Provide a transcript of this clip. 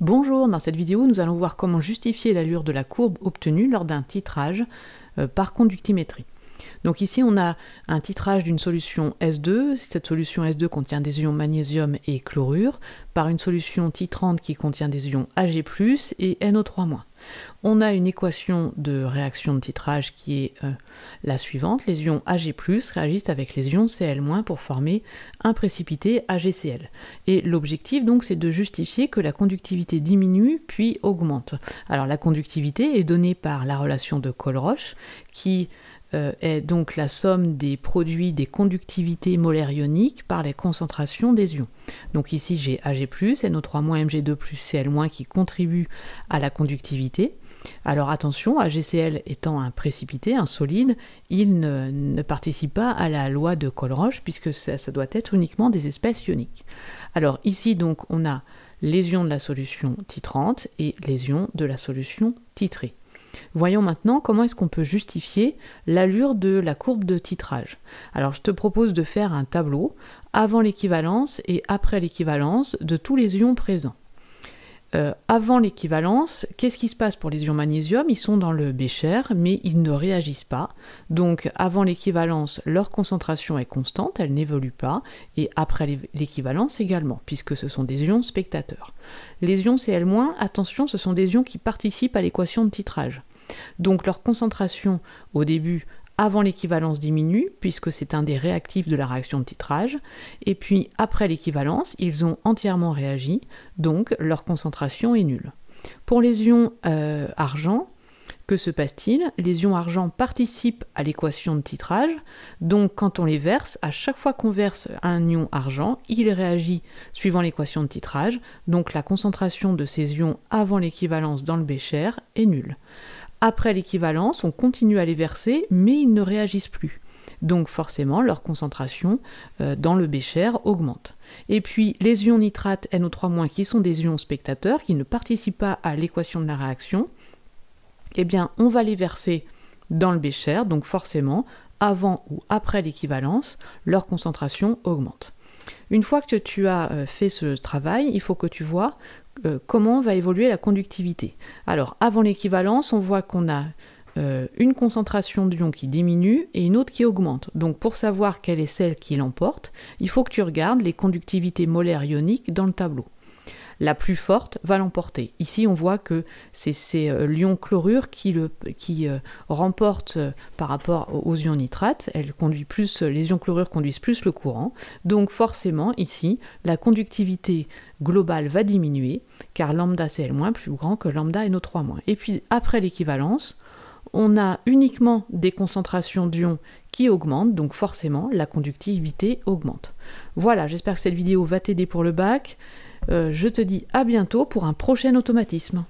Bonjour, dans cette vidéo, nous allons voir comment justifier l'allure de la courbe obtenue lors d'un titrage par conductimétrie. Donc ici, on a un titrage d'une solution S2. Cette solution S2 contient des ions magnésium et chlorure, par une solution titrante qui contient des ions Ag+, et NO3-. On a une équation de réaction de titrage qui est la suivante. Les ions Ag+ réagissent avec les ions Cl- pour former un précipité AgCl. Et l'objectif donc c'est de justifier que la conductivité diminue puis augmente. Alors la conductivité est donnée par la relation de Colroche qui est donc la somme des produits des conductivités molaires ioniques par les concentrations des ions. Donc ici j'ai Ag+, NO3-, Mg2+, Cl- qui contribuent à la conductivité. Alors attention, AgCl étant un précipité, un solide, il ne participe pas à la loi de Colroche puisque ça doit être uniquement des espèces ioniques. Alors ici donc on a les ions de la solution titrante et les ions de la solution titrée. Voyons maintenant comment est-ce qu'on peut justifier l'allure de la courbe de titrage. Alors je te propose de faire un tableau avant l'équivalence et après l'équivalence de tous les ions présents. Avant l'équivalence, qu'est-ce qui se passe pour les ions magnésium? Ils sont dans le bécher, mais ils ne réagissent pas. Donc avant l'équivalence, leur concentration est constante, elle n'évolue pas, et après l'équivalence également, puisque ce sont des ions spectateurs. Les ions Cl-, attention, ce sont des ions qui participent à l'équation de titrage. Donc leur concentration au début, avant l'équivalence diminue, puisque c'est un des réactifs de la réaction de titrage, et puis après l'équivalence, ils ont entièrement réagi, donc leur concentration est nulle. Pour les ions argent, que se passe-t-il? Les ions argent participent à l'équation de titrage, donc quand on les verse, à chaque fois qu'on verse un ion argent, il réagit suivant l'équation de titrage, donc la concentration de ces ions avant l'équivalence dans le bécher est nulle. Après l'équivalence, on continue à les verser, mais ils ne réagissent plus. Donc forcément, leur concentration dans le bécher augmente. Et puis les ions nitrates NO3-, qui sont des ions spectateurs, qui ne participent pas à l'équation de la réaction, eh bien on va les verser dans le bécher, donc forcément, avant ou après l'équivalence, leur concentration augmente. Une fois que tu as fait ce travail, il faut que tu vois comment va évoluer la conductivité. Alors, avant l'équivalence, on voit qu'on a une concentration d'ions qui diminue et une autre qui augmente. Donc, pour savoir quelle est celle qui l'emporte, il faut que tu regardes les conductivités molaires ioniques dans le tableau. La plus forte va l'emporter. Ici, on voit que c'est l'ion chlorure qui remporte par rapport aux ions nitrates. Les ions chlorure conduisent plus le courant. Donc forcément, ici, la conductivité globale va diminuer, car lambda Cl- plus grand que lambda NO3-. Et puis, après l'équivalence, on a uniquement des concentrations d'ions qui augmentent, donc forcément, la conductivité augmente. Voilà, j'espère que cette vidéo va t'aider pour le bac. Je te dis à bientôt pour un prochain automatisme.